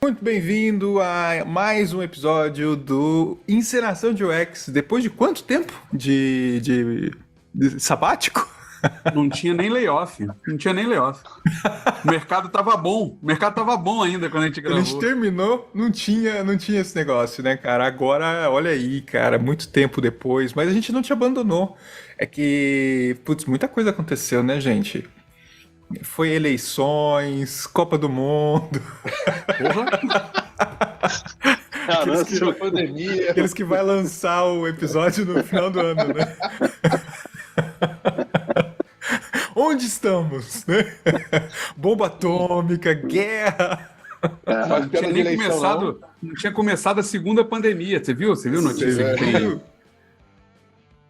Muito bem-vindo a mais um episódio do Encenação de UX. Depois de quanto tempo de sabático? Não tinha nem layoff. O mercado tava bom. O mercado tava bom ainda quando a gente A gravou. gente terminou, não tinha esse negócio, né, cara? Agora, olha aí, cara, muito tempo depois, mas a gente não te abandonou. É que, putz, muita coisa aconteceu, né, gente? Foi eleições, Copa do Mundo. Caramba, que- pela pandemia. Aqueles que vai lançar o episódio no final do ano, né? Onde estamos? Né? Bomba atômica, guerra. Faz piada de eleição, Não tinha começado a segunda pandemia. Você viu? Você viu a notícia? Você viu?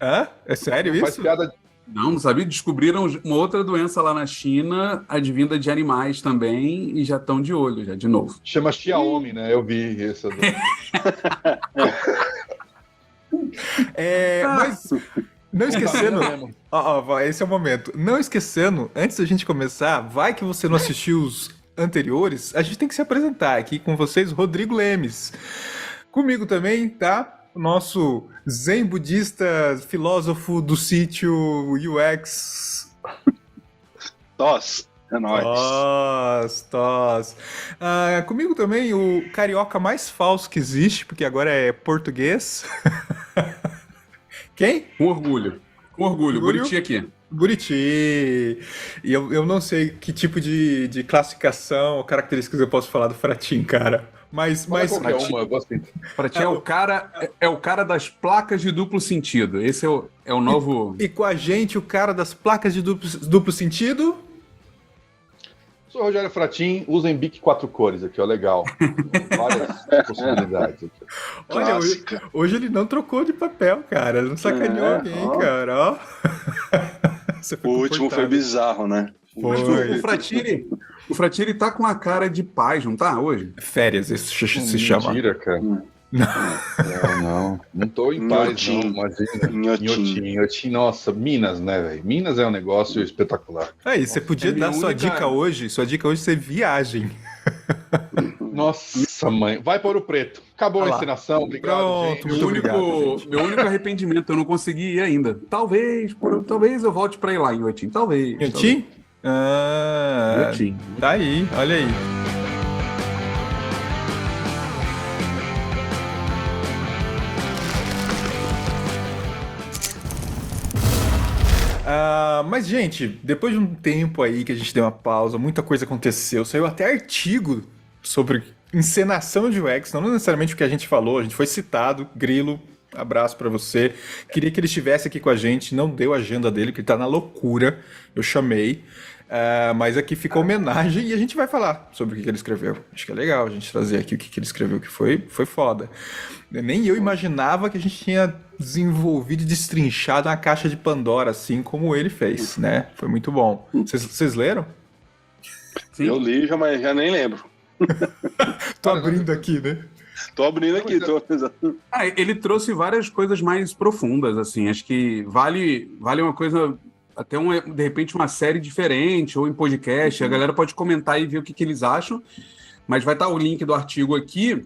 Hã? É sério não? Faz isso? piada. Não sabia. Descobriram uma outra doença lá na China, advinda de animais também, e já estão de olho, já de novo. Chama Xiaomi, né? Eu vi isso. Mas não esquecendo, esse é o momento. Não esquecendo, antes da gente começar, vai que você não assistiu os anteriores, a gente tem que se apresentar aqui com vocês, Rodrigo Lemes. Comigo também, tá? O nosso zen budista, filósofo do sítio UX. Tos, é nóis. Tos. Comigo também o carioca mais falso que existe, porque agora é português. Quem? Com orgulho. Buriti aqui. Buriti. E eu não sei que tipo de classificação ou características eu posso falar do Fratim, cara. Mas Qualquer uma, eu gostei. Para ti é o cara das placas de duplo sentido. Esse é o novo. E com a gente, o cara das placas de duplo sentido. Sou o Rogério Fratin, usem Bic 4 cores aqui, ó, legal. Várias possibilidades aqui. Olha, hoje ele não trocou de papel, cara. Não sacaneou alguém, cara. Ó. O último foi bizarro, né? Foi. O Fratini tá com a cara de paz, não tá, hoje? Férias, isso se chama. Mentira, cara. Não tô em paz, não, imagina. Inhotim, nossa, Minas, né, velho? Minas é um negócio espetacular. Aí, você podia dar sua dica hoje. Sua dica hoje é viagem. Nossa, mãe. Vai para Ouro Preto. Acabou a encenação, obrigado, Pronto, gente. muito obrigado, gente. Meu único arrependimento, eu não consegui ir ainda. Talvez eu volte pra ir lá em Inhotim. Talvez. Inhotim? Inhotim. Tá aí, olha aí. Mas, gente, depois de um tempo aí que a gente deu uma pausa, muita coisa aconteceu, saiu até artigo sobre encenação de UX, não necessariamente o que a gente falou, a gente foi citado, Grilo, abraço pra você, queria que ele estivesse aqui com a gente, não deu a agenda dele, porque ele tá na loucura, eu chamei, mas aqui fica homenagem e a gente vai falar sobre o que ele escreveu. Acho que é legal a gente trazer aqui o que ele escreveu, que foi foda. Nem eu imaginava que a gente tinha desenvolvido e destrinchado uma caixa de Pandora, assim como ele fez, né? Foi muito bom. Vocês leram? Sim. Eu li, mas já nem lembro. Tô abrindo aqui, né? Tô abrindo aqui. Ele trouxe várias coisas mais profundas, assim. Acho que vale uma coisa, até de repente uma série diferente, ou em podcast. A galera pode comentar e ver o que eles acham. Mas vai estar o link do artigo aqui.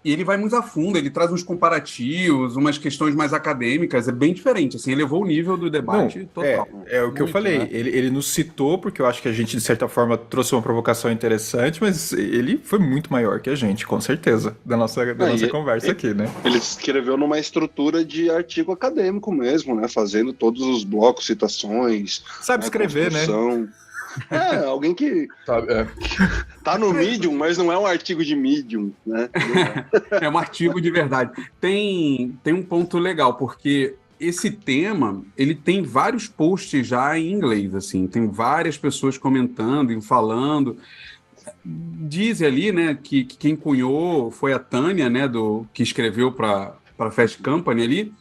E ele vai muito a fundo, ele traz uns comparativos, umas questões mais acadêmicas, é bem diferente, assim, elevou o nível do debate total. É o que eu falei, né? Ele nos citou, porque eu acho que a gente, de certa forma, trouxe uma provocação interessante, mas ele foi muito maior que a gente, com certeza, da nossa conversa aqui, né? Ele escreveu numa estrutura de artigo acadêmico mesmo, né? Fazendo todos os blocos, citações. Sabe escrever, né? Alguém que tá no Medium, mas não é um artigo de Medium, né? É um artigo de verdade. Tem um ponto legal, porque esse tema, ele tem vários posts já em inglês, assim, tem várias pessoas comentando e falando. Dizem ali, né, que quem cunhou foi a Tânia, né, que escreveu para Fast Company ali,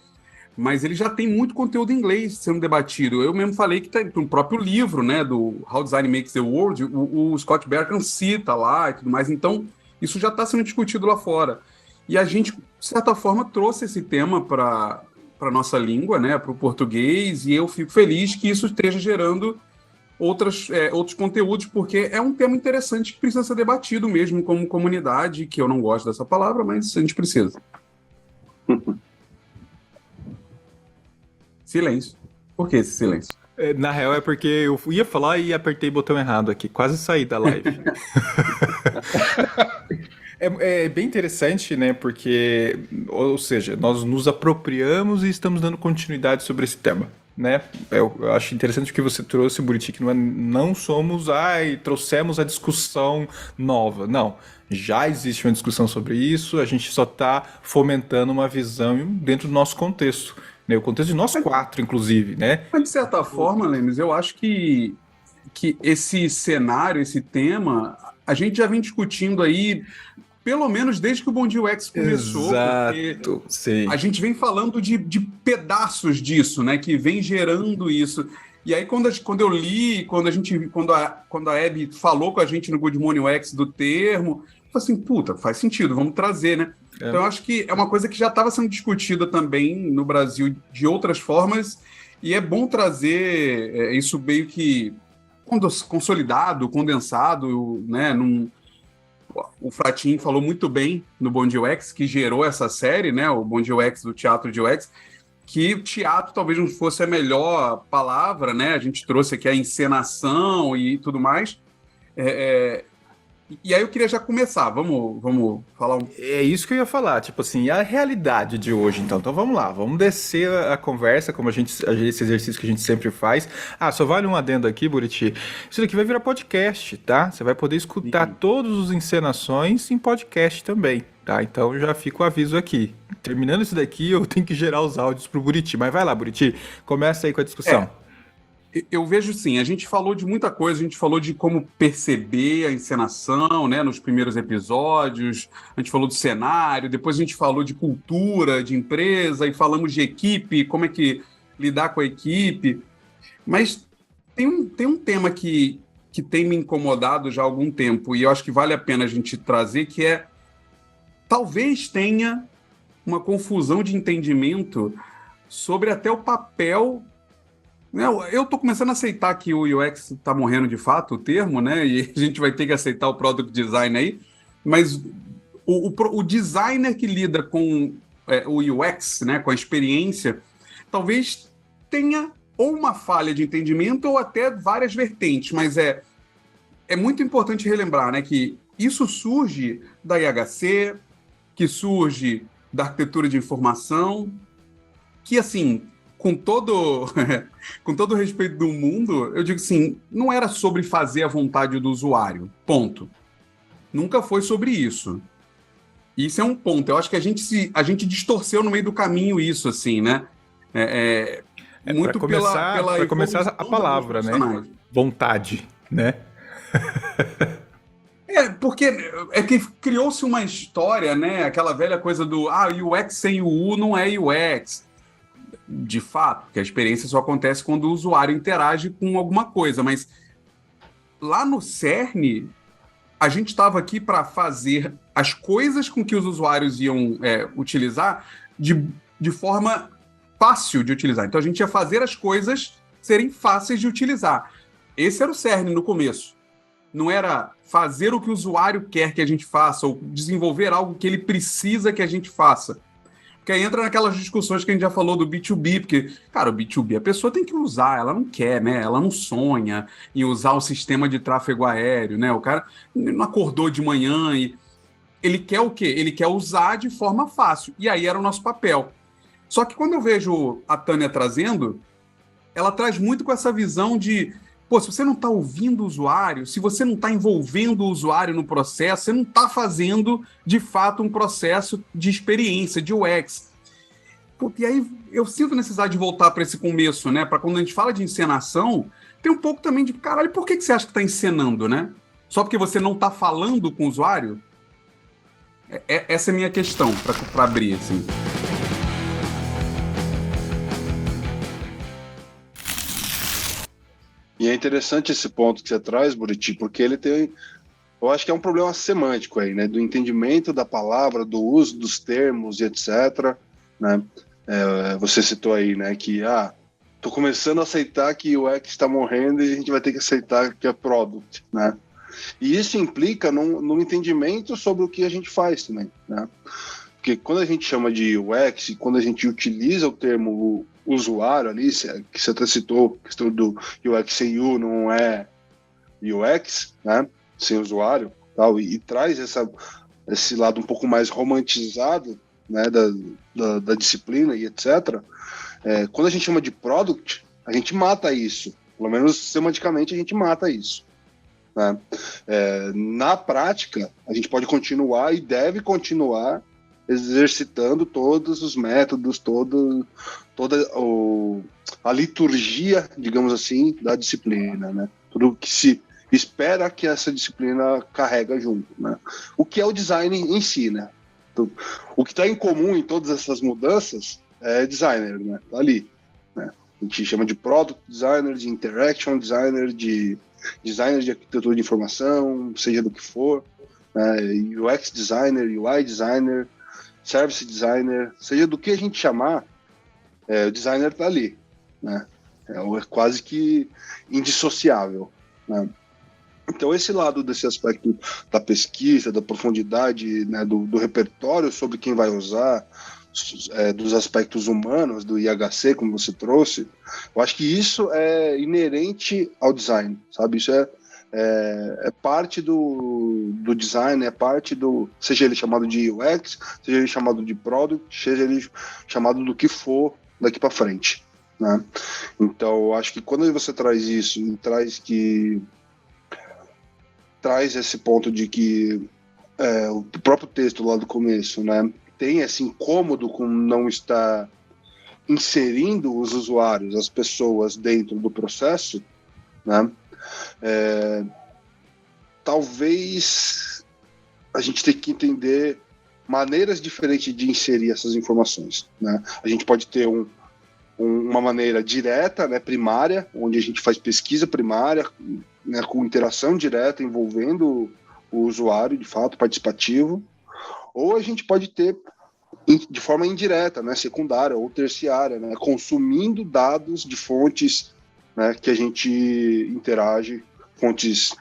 mas ele já tem muito conteúdo em inglês sendo debatido. Eu mesmo falei que tem um próprio livro, né, do How Design Makes the World, o Scott Bertrand cita lá e tudo mais, então isso já está sendo discutido lá fora. E a gente, de certa forma, trouxe esse tema para a nossa língua, né, para o português, e eu fico feliz que isso esteja gerando outros conteúdos, porque é um tema interessante que precisa ser debatido mesmo como comunidade, que eu não gosto dessa palavra, mas a gente precisa. Silêncio. Por que esse silêncio? Na real é porque eu ia falar e apertei o botão errado aqui, quase saí da live. É bem interessante, né? Porque, ou seja, nós nos apropriamos e estamos dando continuidade sobre esse tema, né? Eu acho interessante o que você trouxe, Buriti, que não somos, trouxemos a discussão nova. Não, já existe uma discussão sobre isso, a gente só está fomentando uma visão dentro do nosso contexto, né? O contexto de nós quatro, inclusive, né? Mas, de certa forma, Lemes, eu acho que esse cenário, esse tema, a gente já vem discutindo aí, pelo menos desde que o Bom Dia UX começou. Exato, sei. A gente vem falando de pedaços disso, né? Que vem gerando isso. E aí, quando eu li, quando a Abby falou com a gente no Good Morning UX do termo, eu falei assim, puta, faz sentido, vamos trazer, né? Então, eu acho que é uma coisa que já estava sendo discutida também no Brasil de outras formas, e é bom trazer isso meio que consolidado, condensado, né? O Fratin falou muito bem no Bom Dia UX, que gerou essa série, né? O Bom Dia UX do Teatro de UX, que o teatro talvez não fosse a melhor palavra, né? A gente trouxe aqui a encenação e tudo mais. E aí eu queria já começar, vamos falar um... É isso que eu ia falar, tipo assim, a realidade de hoje, então. Então vamos lá, vamos descer a conversa, como esse exercício que a gente sempre faz. Só vale um adendo aqui, Buriti. Isso daqui vai virar podcast, tá? Você vai poder escutar todas as encenações em podcast também, tá? Então já fica o aviso aqui. Terminando isso daqui, eu tenho que gerar os áudios pro Buriti. Mas vai lá, Buriti, começa aí com a discussão. Eu vejo, sim, a gente falou de muita coisa, a gente falou de como perceber a encenação, né, nos primeiros episódios, a gente falou do cenário, depois a gente falou de cultura, de empresa, e falamos de equipe, como é que lidar com a equipe, mas tem um tema que tem me incomodado já há algum tempo, e eu acho que vale a pena a gente trazer, que talvez tenha uma confusão de entendimento sobre até o papel... Eu estou começando a aceitar que o UX está morrendo de fato, o termo, né? E a gente vai ter que aceitar o Product Design aí, mas o designer que lida com o UX, né, com a experiência, talvez tenha ou uma falha de entendimento ou até várias vertentes, mas é muito importante relembrar, né, que isso surge da IHC, que surge da arquitetura de informação, que, assim... Com todo o respeito do mundo, eu digo assim, não era sobre fazer a vontade do usuário, ponto. Nunca foi sobre isso. Isso é um ponto. Eu acho que a gente distorceu no meio do caminho isso, assim, né? Muito para começar a palavra, né? Vontade, né? Porque que criou-se uma história, né? Aquela velha coisa do UX sem o U não é UX. De fato, porque a experiência só acontece quando o usuário interage com alguma coisa, mas lá no cerne, a gente estava aqui para fazer as coisas com que os usuários iam utilizar de forma fácil de utilizar. Então a gente ia fazer as coisas serem fáceis de utilizar. Esse era o cerne no começo. Não era fazer o que o usuário quer que a gente faça ou desenvolver algo que ele precisa que a gente faça. Porque aí entra naquelas discussões que a gente já falou do B2B, porque, cara, o B2B a pessoa tem que usar, ela não quer, né? Ela não sonha em usar o sistema de tráfego aéreo, né? O cara não acordou de manhã e ele quer o quê? Ele quer usar de forma fácil. E aí era o nosso papel. Só que quando eu vejo a Tânia trazendo, ela traz muito com essa visão de, se você não está ouvindo o usuário, se você não está envolvendo o usuário no processo, você não está fazendo, de fato, um processo de experiência, de UX. E aí eu sinto necessidade de voltar para esse começo, né? Para quando a gente fala de encenação, tem um pouco também de, caralho, por que você acha que está encenando, né? Só porque você não está falando com o usuário? Essa é a minha questão para abrir, assim. E é interessante esse ponto que você traz, Buriti, porque ele tem, eu acho que é um problema semântico aí, né, do entendimento da palavra, do uso dos termos e etc, né, você citou aí, né, que, tô começando a aceitar que o UX está morrendo e a gente vai ter que aceitar que é product, né? E isso implica num entendimento sobre o que a gente faz também, né? Porque quando a gente chama de UX, quando a gente utiliza o termo usuário ali, que você até citou, a questão do UX sem U não é UX, né? Sem usuário, tal, e traz esse lado um pouco mais romantizado, né, da disciplina e etc. Quando a gente chama de product, a gente mata isso. Pelo menos semanticamente a gente mata isso. Né? Na prática, a gente pode continuar e deve continuar exercitando todos os métodos, toda a liturgia, digamos assim, da disciplina, né? Tudo que se espera que essa disciplina carrega junto, né? O que é o design em si, né? Então, o que está em comum em todas essas mudanças é designer, né? Tá ali, né? A gente chama de product designer, de interaction designer, de designer de arquitetura de informação, seja do que for, né? UX designer, UI designer, service designer, seja do que a gente chamar, o designer está ali, né? É quase que indissociável, né? Então, esse lado desse aspecto da pesquisa, da profundidade, né, do repertório sobre quem vai usar, dos aspectos humanos, do IHC, como você trouxe, eu acho que isso é inerente ao design, sabe? Isso é parte do design, é parte seja ele chamado de UX, seja ele chamado de product, seja ele chamado do que for daqui para frente, né? Então, eu acho que quando você traz isso, traz esse ponto de que o próprio texto lá do começo, né, tem esse incômodo com não estar inserindo os usuários, as pessoas dentro do processo, né, talvez a gente tenha que entender maneiras diferentes de inserir essas informações, né? A gente pode ter uma maneira direta, né, primária, onde a gente faz pesquisa primária, né, com interação direta, envolvendo o usuário, de fato, participativo, ou a gente pode ter de forma indireta, né, secundária ou terciária, né, consumindo dados de fontes, né, que a gente interage, fontes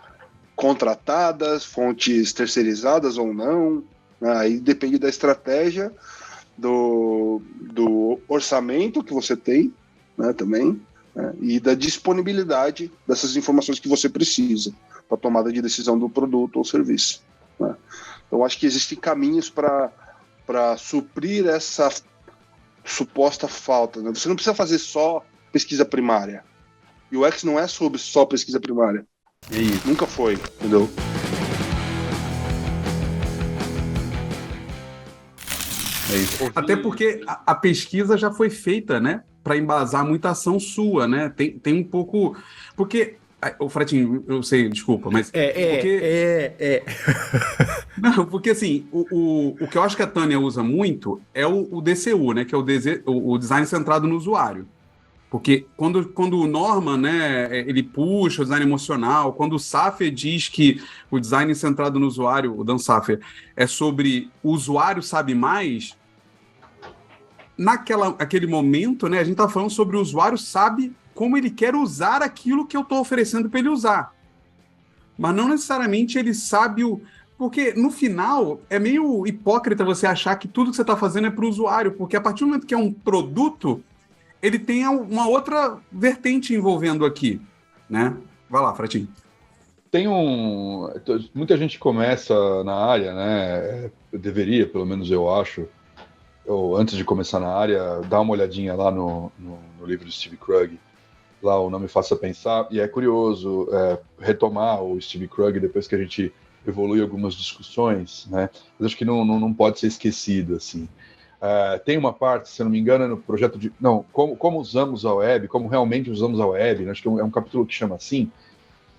contratadas, fontes terceirizadas ou não, né, aí depende da estratégia, do orçamento que você tem, né, também, né, e da disponibilidade dessas informações que você precisa para a tomada de decisão do produto ou serviço, né. Então, acho que existem caminhos para suprir essa suposta falta, né? Você não precisa fazer só pesquisa primária. E o UX não é sobre só pesquisa primária. É isso. Nunca foi, entendeu? É isso. Até porque a pesquisa já foi feita, né? Para embasar muita ação sua, né? Tem um pouco... Porque... O Fratinho, eu sei, desculpa, mas... Não, porque assim, o que eu acho que a Tânia usa muito é o DCU, né? Que é o design centrado no usuário. Porque quando o Norman, né, ele puxa o design emocional, quando o Saffer diz que o design centrado no usuário, o Dan Saffer, é sobre o usuário sabe mais, naquele momento, né, a gente está falando sobre o usuário sabe como ele quer usar aquilo que eu estou oferecendo para ele usar. Mas não necessariamente ele sabe Porque, no final, é meio hipócrita você achar que tudo que você está fazendo é para o usuário, porque a partir do momento que é um produto, ele tem uma outra vertente envolvendo aqui, né? Vai lá, Fratinho. Muita gente começa na área, né? Deveria, pelo menos eu acho, ou antes de começar na área, dar uma olhadinha lá no livro do Steve Krug, lá o Não Me Faça Pensar, e é curioso retomar o Steve Krug depois que a gente evolui algumas discussões, né? Mas acho que não pode ser esquecido, assim. Tem uma parte, se eu não me engano, no projeto de... Não, como usamos a web, como realmente usamos a web, né? Acho que é um capítulo que chama assim,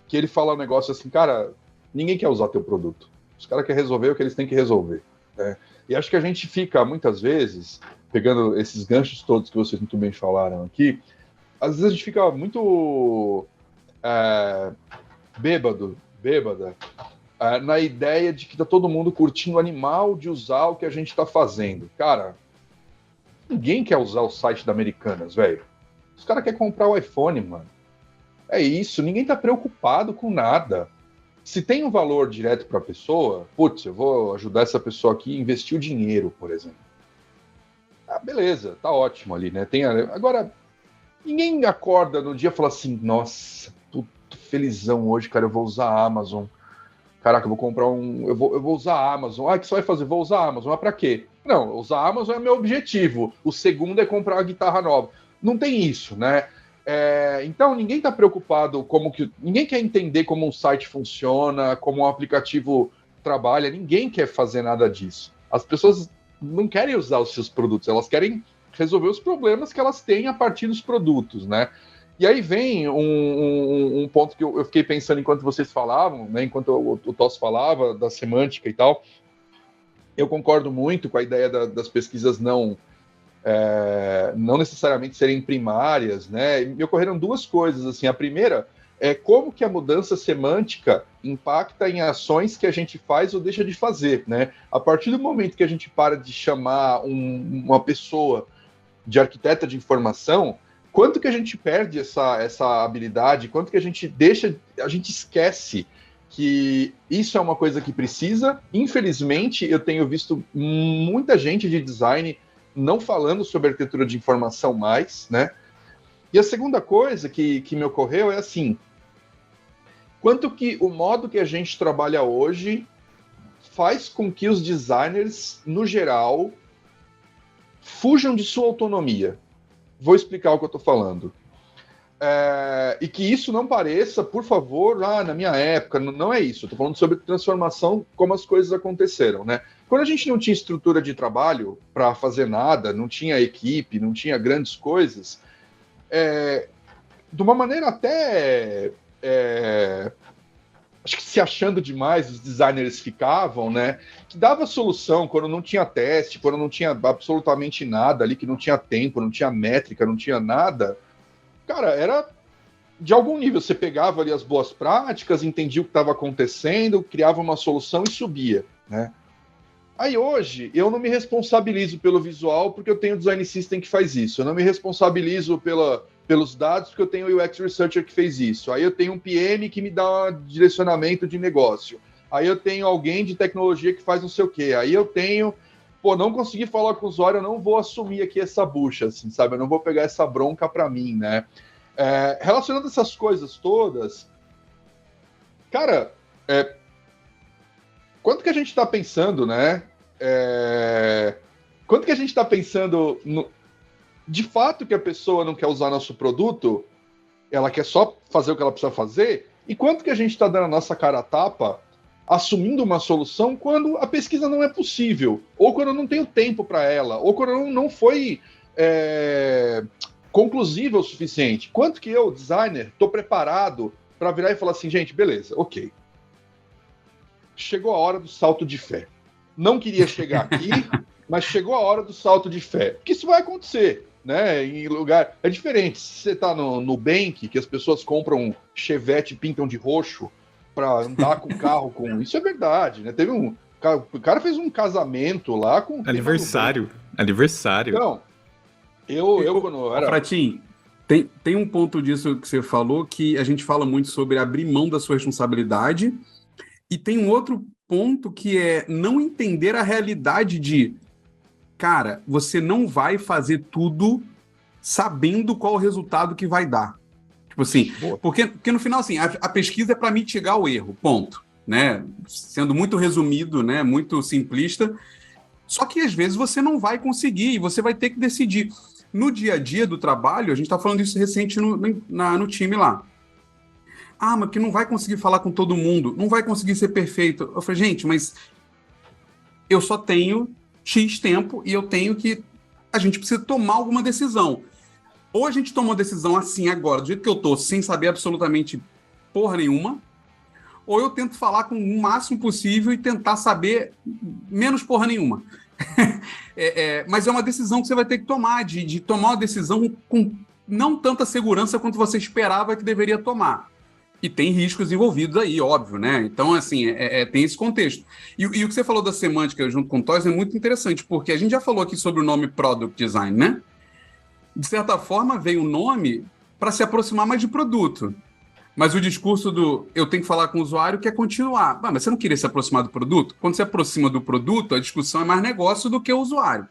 que ele fala um negócio assim, cara, ninguém quer usar teu produto. Os caras querem resolver o que eles têm que resolver, né? E acho que a gente fica, muitas vezes, pegando esses ganchos todos que vocês muito bem falaram aqui, às vezes a gente fica muito bêbada, na ideia de que tá todo mundo curtindo o animal de usar o que a gente tá fazendo. Cara, ninguém quer usar o site da Americanas, velho. Os caras querem comprar o iPhone, mano. É isso, ninguém tá preocupado com nada. Se tem um valor direto para a pessoa, putz, eu vou ajudar essa pessoa aqui a investir o dinheiro, por exemplo. Ah, beleza, tá ótimo ali, né? Agora, ninguém acorda no dia e fala assim, nossa, tô felizão hoje, cara, eu vou usar a Amazon. Caraca, eu vou comprar eu vou usar a Amazon. Ah, o que você vai fazer? Vou usar a Amazon. Mas pra quê? Não, usar a Amazon é meu objetivo. O segundo é comprar uma guitarra nova. Não tem isso, né? Então, ninguém está preocupado ninguém quer entender como um site funciona, como um aplicativo trabalha, ninguém quer fazer nada disso. As pessoas não querem usar os seus produtos, elas querem resolver os problemas que elas têm a partir dos produtos, né? E aí vem um ponto que eu fiquei pensando enquanto vocês falavam, né, enquanto o Toss falava da semântica e tal. Eu concordo muito com a ideia das pesquisas não necessariamente serem primárias, né? E me ocorreram duas coisas, assim. A primeira é como que a mudança semântica impacta em ações que a gente faz ou deixa de fazer, né? A partir do momento que a gente para de chamar uma pessoa de arquiteta de informação, quanto que a gente perde essa habilidade, quanto que a gente esquece que isso é uma coisa que precisa. Infelizmente, eu tenho visto muita gente de design não falando sobre arquitetura de informação mais, né? E a segunda coisa que me ocorreu é assim, quanto que o modo que a gente trabalha hoje faz com que os designers, no geral, fujam de sua autonomia. Vou explicar o que eu estou falando. E que isso não pareça, por favor, na minha época, não é isso. Eu estou falando sobre transformação, como as coisas aconteceram, né? Quando a gente não tinha estrutura de trabalho para fazer nada, não tinha equipe, não tinha grandes coisas, de uma maneira até acho que se achando demais, os designers ficavam, né? Que dava solução quando não tinha teste, quando não tinha absolutamente nada ali, que não tinha tempo, não tinha métrica, não tinha nada. Cara, era de algum nível. Você pegava ali as boas práticas, entendia o que estava acontecendo, criava uma solução e subia, né? Aí hoje, eu não me responsabilizo pelo visual porque eu tenho o Design System que faz isso. Eu não me responsabilizo pelos dados porque eu tenho o UX Researcher que fez isso. Aí eu tenho um PM que me dá um direcionamento de negócio. Aí eu tenho alguém de tecnologia que faz não sei o quê. Aí eu tenho... não consegui falar com o usuário, eu não vou assumir aqui essa bucha, assim, sabe? Eu não vou pegar essa bronca para mim, né? Relacionando essas coisas todas, cara, quanto que a gente está pensando, né? Quanto que a gente está pensando de fato que a pessoa não quer usar nosso produto, ela quer só fazer o que ela precisa fazer, e quanto que a gente está dando a nossa cara a tapa assumindo uma solução quando a pesquisa não é possível, ou quando eu não tenho tempo para ela, ou quando não foi conclusiva o suficiente. Quanto que eu, designer, estou preparado para virar e falar assim, gente, beleza, ok. Chegou a hora do salto de fé. Não queria chegar aqui, mas chegou a hora do salto de fé. Porque isso vai acontecer, né? Em lugar... É diferente. Se você está no Nubank, que as pessoas compram Chevette e pintam de roxo para andar com o carro com... Isso é verdade, né? Teve o cara fez um casamento lá com... Aniversário. Então, eu quando eu era... Fratinho, tem um ponto disso que você falou que a gente fala muito sobre abrir mão da sua responsabilidade, e tem um outro ponto que é não entender a realidade de, cara, você não vai fazer tudo sabendo qual o resultado que vai dar. Tipo assim, porque no final, assim, a pesquisa é para mitigar o erro, ponto, né? Sendo muito resumido, né? Muito simplista. Só que às vezes você não vai conseguir e você vai ter que decidir. No dia a dia do trabalho, a gente está falando isso recente no time lá. Mas que não vai conseguir falar com todo mundo, não vai conseguir ser perfeito. Eu falei, gente, mas eu só tenho X tempo e eu tenho que... A gente precisa tomar alguma decisão. Ou a gente toma uma decisão assim agora, do jeito que eu tô, sem saber absolutamente porra nenhuma, ou eu tento falar com o máximo possível e tentar saber menos porra nenhuma. Mas é uma decisão que você vai ter que tomar, de tomar uma decisão com não tanta segurança quanto você esperava que deveria tomar. E tem riscos envolvidos aí, óbvio, né? Então, assim, tem esse contexto. E o que você falou da semântica junto com o Toys é muito interessante, porque a gente já falou aqui sobre o nome Product Design, né? de certa forma, veio o nome para se aproximar mais de produto. Mas o discurso do eu tenho que falar com o usuário quer continuar. Mas você não queria se aproximar do produto? Quando se aproxima do produto, a discussão é mais negócio do que o usuário.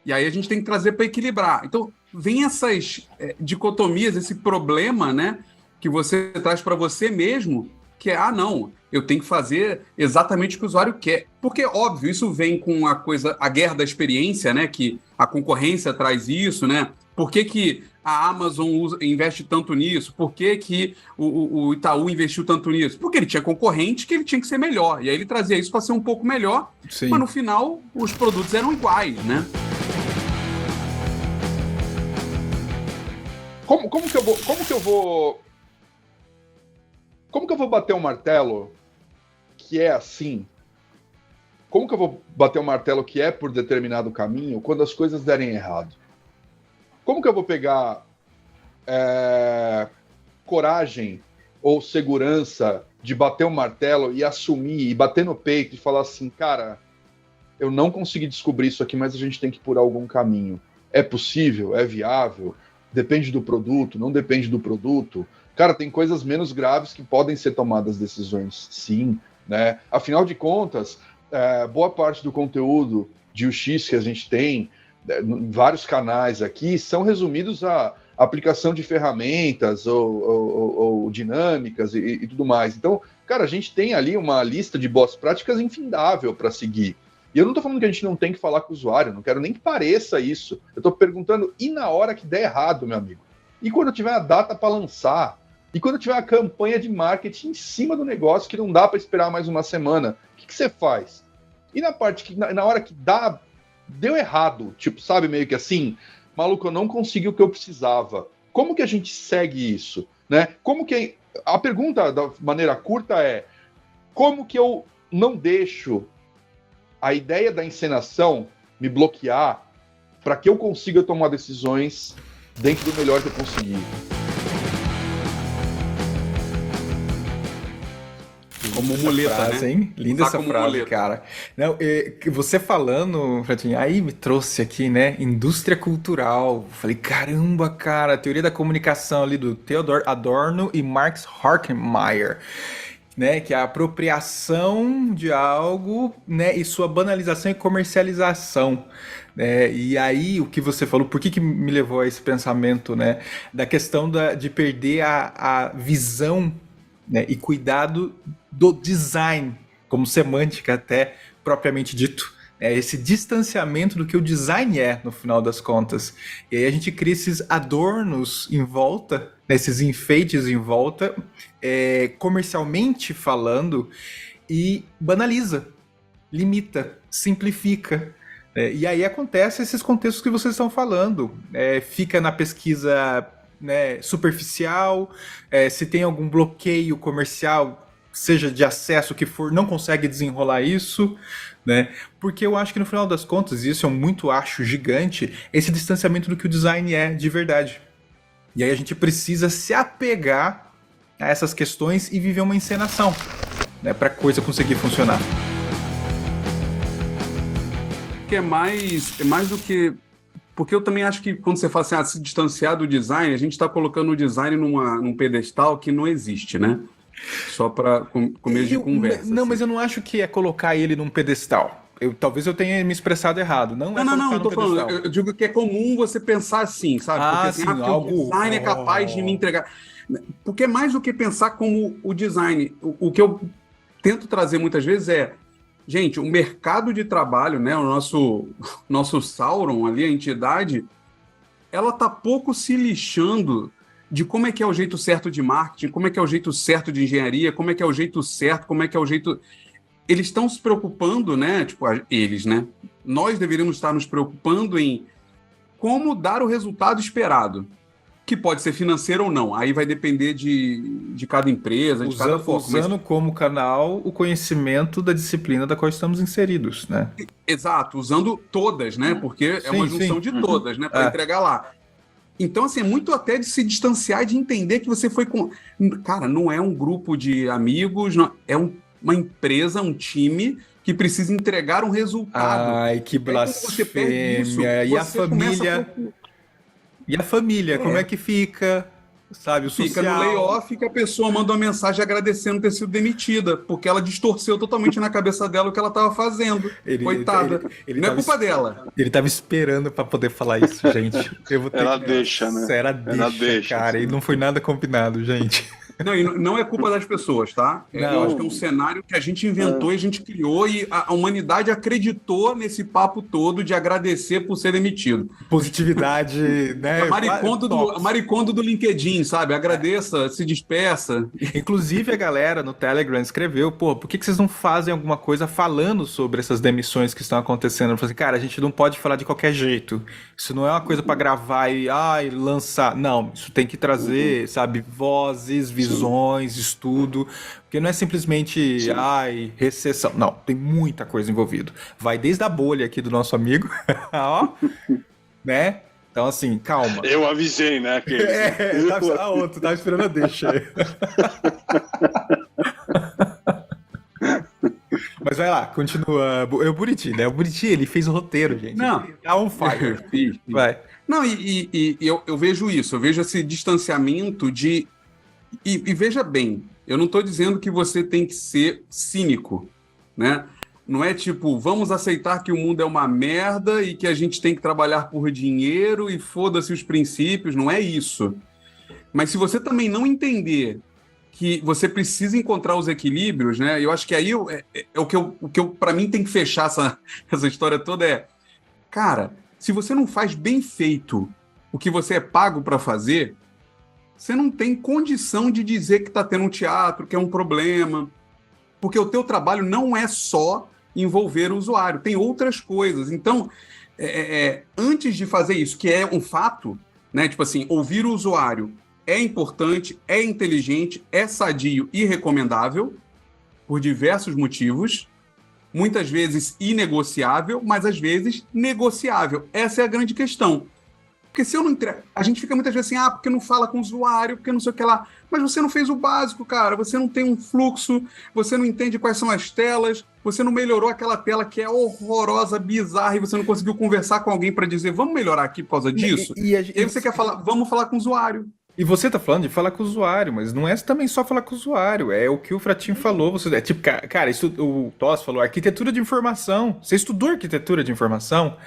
E aí a gente tem que trazer para equilibrar. Então, vem essas dicotomias, esse problema, né, que você traz para você mesmo, que é, não, eu tenho que fazer exatamente o que o usuário quer. Porque, óbvio, isso vem com a guerra da experiência, né, que a concorrência traz isso, né? Por que a Amazon investe tanto nisso? Por que o Itaú investiu tanto nisso? Porque ele tinha concorrente que ele tinha que ser melhor. E aí ele trazia isso para ser um pouco melhor, Sim. Mas no final os produtos eram iguais, né? Como que eu vou bater um martelo que é assim? Como que eu vou bater um martelo que é por determinado caminho quando as coisas derem errado? Como que eu vou pegar coragem ou segurança de bater um martelo e assumir, e bater no peito e falar assim, cara, eu não consegui descobrir isso aqui, mas a gente tem que ir por algum caminho. É possível? É viável? Depende do produto? Não depende do produto? Cara, tem coisas menos graves que podem ser tomadas decisões, sim, né? Afinal de contas, boa parte do conteúdo de UX que a gente tem, em vários canais aqui, são resumidos a aplicação de ferramentas ou dinâmicas e tudo mais. Então, cara, a gente tem ali uma lista de boas práticas infindável para seguir. E eu não estou falando que a gente não tem que falar com o usuário, não quero nem que pareça isso. Eu estou perguntando, e na hora que der errado, meu amigo? E quando tiver a data para lançar? E quando tiver a campanha de marketing em cima do negócio que não dá para esperar mais uma semana? O que você faz? E na parte que, na hora que deu errado, tipo, sabe, meio que assim, maluco, eu não consegui o que eu precisava. Como que a gente segue isso? Né? A pergunta, da maneira curta, é como que eu não deixo a ideia da encenação me bloquear para que eu consiga tomar decisões dentro do melhor que eu conseguir? Como muleta, frase, né? hein? Linda Usar essa como frase, muleta. cara. Não, você falando, Fratinho, aí me trouxe aqui, né? Indústria cultural. Falei, caramba, cara, a teoria da comunicação ali do Theodor Adorno e Marx Horkheimer, né? Que é a apropriação de algo, né? E sua banalização e comercialização. E aí, o que você falou, por que me levou a esse pensamento, né? Da questão de perder a visão, né, e cuidado do design, como semântica até propriamente dito. Esse distanciamento do que o design é, no final das contas. E aí a gente cria esses adornos em volta, né, esses enfeites em volta, comercialmente falando, e banaliza, limita, simplifica. E aí acontece esses contextos que vocês estão falando. Fica na pesquisa, né, superficial, se tem algum bloqueio comercial, seja de acesso, o que for, não consegue desenrolar isso, né? Porque eu acho que no final das contas, e isso é um muito acho gigante, esse distanciamento do que o design é de verdade. E aí a gente precisa se apegar a essas questões e viver uma encenação, né, para a coisa conseguir funcionar. Que é mais do que... Porque eu também acho que quando você fala assim, se distanciar do design, a gente está colocando o design num pedestal que não existe, né? Só para começo de conversa. Não, assim. mas eu não acho que é colocar ele num pedestal. Talvez eu tenha me expressado errado. Não, eu tô falando. Eu digo que é comum você pensar assim, sabe? Porque assim, sim, o design é capaz de me entregar. Porque é mais do que pensar como o design. O que eu tento trazer muitas vezes é, gente, o mercado de trabalho, né, o nosso Sauron ali, a entidade, ela tá pouco se lixando de como é que é o jeito certo de marketing, como é que é o jeito certo de engenharia, como é que é o jeito certo, como é que é o jeito... Eles estão se preocupando, né, tipo, eles, né? Nós deveríamos estar nos preocupando em como dar o resultado esperado, que pode ser financeiro ou não. Aí vai depender de cada empresa, de cada foco. Usando como canal o conhecimento da disciplina da qual estamos inseridos, né? Exato, usando todas, né? Porque é uma junção de todas, né? Para entregar lá. Então, assim, é muito até de se distanciar e de entender que você foi com... Cara, não é um grupo de amigos, não... é uma empresa, um time que precisa entregar um resultado. Ai, que blasfêmia. E a família... E a família, como é que fica? Sabe, o Fica social. no layoff que a pessoa manda uma mensagem agradecendo ter sido demitida, porque ela distorceu totalmente na cabeça dela o que ela estava fazendo. Coitada. Ele Não é tava culpa dela. Ele tava esperando pra poder falar isso, gente. Eu vou ter Ela que... deixa, né? Era Ela deixa, cara. assim. E não foi nada combinado, gente. Não, e não é culpa das pessoas, tá? Não. Eu acho que é um cenário que a gente inventou e a gente criou e a humanidade acreditou nesse papo todo de agradecer por ser demitido. Positividade, né? A maricondo do LinkedIn, sabe? Agradeça, se despeça. Inclusive, a galera no Telegram escreveu, pô, por que vocês não fazem alguma coisa falando sobre essas demissões que estão acontecendo? Eu falei assim, cara, a gente não pode falar de qualquer jeito. Isso não é uma coisa pra gravar e lançar. Não, isso tem que trazer, sabe, vozes, visões, estudo, porque não é simplesmente, recessão. Não, tem muita coisa envolvida. Vai desde a bolha aqui do nosso amigo, ó, né? Então, assim, calma. Eu avisei, né? Que... Tava esperando a deixa aí. Mas vai lá, continua. É o Buriti, né? O Buriti, ele fez o roteiro, gente. Não. Tá on fire. Fiz. Vai. Não, e eu vejo isso, eu vejo esse distanciamento de... E veja bem, eu não estou dizendo que você tem que ser cínico, né? Não é tipo, vamos aceitar que o mundo é uma merda e que a gente tem que trabalhar por dinheiro e foda-se os princípios, não é isso. Mas se você também não entender que você precisa encontrar os equilíbrios, né? Eu acho que aí é o que para mim tem que fechar essa história toda cara, se você não faz bem feito o que você é pago para fazer, você não tem condição de dizer que está tendo um teatro, que é um problema, porque o teu trabalho não é só envolver o usuário, tem outras coisas. Então, antes de fazer isso, que é um fato, né? Tipo assim, ouvir o usuário é importante, é inteligente, é sadio e recomendável por diversos motivos, muitas vezes inegociável, mas às vezes negociável. Essa é a grande questão. Porque se eu não entrego... A gente fica muitas vezes assim, porque não fala com o usuário, porque não sei o que lá. Mas você não fez o básico, cara. Você não tem um fluxo, você não entende quais são as telas, você não melhorou aquela tela que é horrorosa, bizarra, e você não conseguiu conversar com alguém para dizer, vamos melhorar aqui por causa disso? E aí você quer falar, vamos falar com o usuário. E você tá falando de falar com o usuário, mas não é também só falar com o usuário, é o que o Fratinho falou. Você, tipo, cara, isso, o Toss falou, arquitetura de informação. Você estudou arquitetura de informação,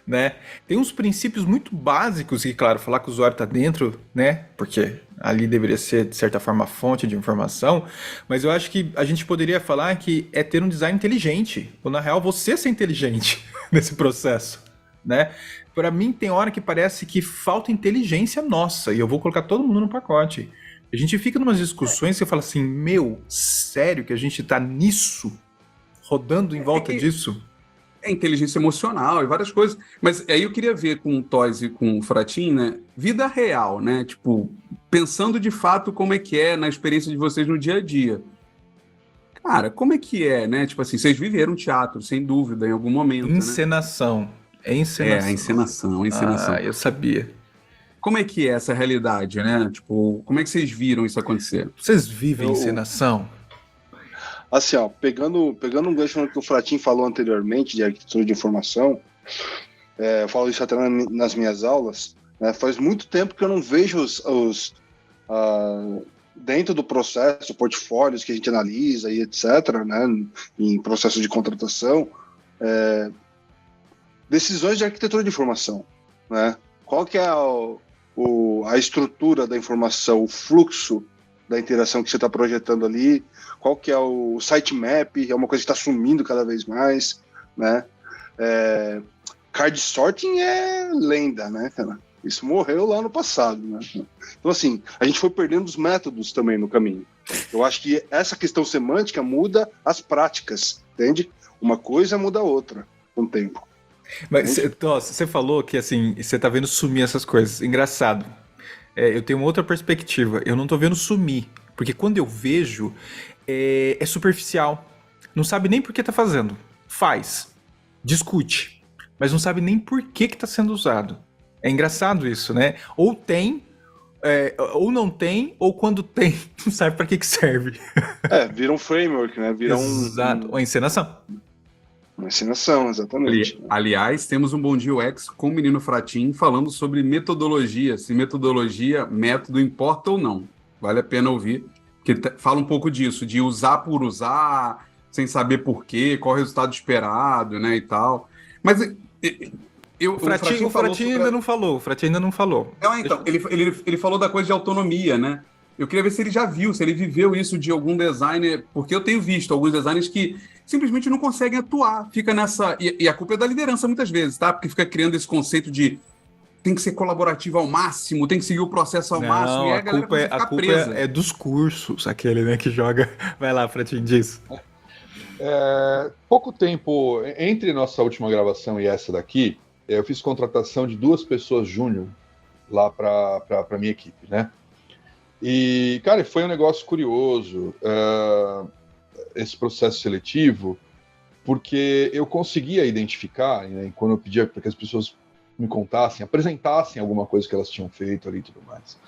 né? Tem uns princípios muito básicos que, claro, falar com o usuário tá dentro, né? Porque ali deveria ser, de certa forma, a fonte de informação, mas eu acho que a gente poderia falar que é ter um design inteligente, ou na real, você ser inteligente nesse processo, né? Para mim, tem hora que parece que falta inteligência nossa, e eu vou colocar todo mundo no pacote. A gente fica numas discussões e você fala assim, meu, sério que a gente tá nisso? Rodando em volta disso? É inteligência emocional e várias coisas. Mas aí eu queria ver com o Toys e com o Fratin, né? Vida real, né? Tipo, pensando de fato como é que é na experiência de vocês no dia a dia. Cara, como é que é, né? Tipo assim, vocês viveram teatro, sem dúvida, em algum momento, encenação. né? É encenação. A encenação. Ah, eu sabia. Como é que é essa realidade, né? Tipo, como é que vocês viram isso acontecer? Vocês vivem encenação? Assim, ó, pegando um gancho no que o Fratin falou anteriormente de arquitetura de informação, eu falo isso até nas minhas aulas, né? Faz muito tempo que eu não vejo dentro do processo, portfólios que a gente analisa e etc., né, em processo de contratação, decisões de arquitetura de informação, né? Qual que é a estrutura da informação, o fluxo da interação que você está projetando ali, qual que é o sitemap, é uma coisa que está sumindo cada vez mais, né? Card sorting é lenda, né, cara? Isso morreu lá no passado, né? Então, assim, a gente foi perdendo os métodos também no caminho. Eu acho que essa questão semântica muda as práticas, entende? Uma coisa muda a outra com o tempo. Mas você falou que, assim, você tá vendo sumir essas coisas. Engraçado. Eu tenho uma outra perspectiva. Eu não tô vendo sumir. Porque quando eu vejo, é superficial. Não sabe nem por que tá fazendo. Faz. Discute. Mas não sabe nem por que tá sendo usado. É engraçado isso, né? Ou tem, ou não tem, ou quando tem, não sabe pra que serve. Vira um framework, né? Vira Exato. Uma encenação. Uma ensinação, exatamente. Aliás, temos um Bom Dia UX com o menino Fratin falando sobre metodologia, se metodologia, método importa ou não. Vale a pena ouvir, porque fala um pouco disso, de usar por usar, sem saber por quê, qual o resultado esperado, né, e tal. Mas O Fratin ainda não falou. O Fratin ainda não falou. Então, ele falou da coisa de autonomia, né? Eu queria ver se ele já viu, se ele viveu isso de algum designer, porque eu tenho visto alguns designers que simplesmente não conseguem atuar, fica nessa... E a culpa é da liderança muitas vezes, tá? Porque fica criando esse conceito de tem que ser colaborativo ao máximo, tem que seguir o processo ao máximo, e aí a culpa é dos cursos, aquele, né, que joga... Vai lá, Fratin, diz. Pouco tempo entre nossa última gravação e essa daqui, eu fiz contratação de 2 pessoas júnior lá para minha equipe, né? E, cara, foi um negócio curioso esse processo seletivo, porque eu conseguia identificar, né, quando eu pedia para que as pessoas me contassem, apresentassem alguma coisa que elas tinham feito ali e tudo mais.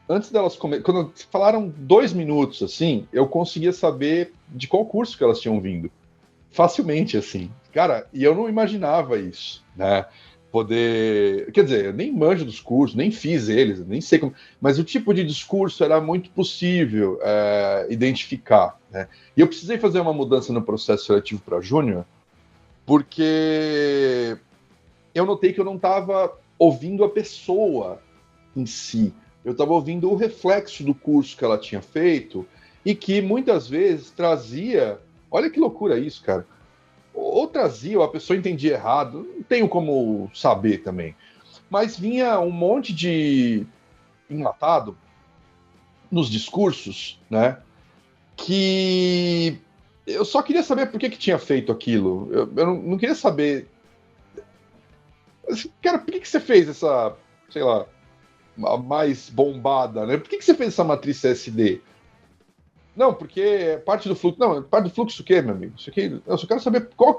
Antes delas quando falaram 2 minutos, assim, eu conseguia saber de qual curso que elas tinham vindo. Facilmente, assim. Cara, e eu não imaginava isso, né? Quer dizer, eu nem manjo dos cursos, nem fiz eles, nem sei como, mas o tipo de discurso era muito possível identificar, né? E eu precisei fazer uma mudança no processo seletivo para júnior, porque eu notei que eu não estava ouvindo a pessoa em si, eu estava ouvindo o reflexo do curso que ela tinha feito e que muitas vezes trazia, olha que loucura isso, cara, ou trazia, ou a pessoa entendia errado, não tenho como saber também, mas vinha um monte de enlatado nos discursos, né, que eu só queria saber por que tinha feito aquilo, eu não queria saber, cara, por que você fez essa, sei lá, a mais bombada, né, por que você fez essa matriz CSD? Não, porque parte do fluxo. Não, parte do fluxo o quê, meu amigo? Isso aqui, eu só quero saber por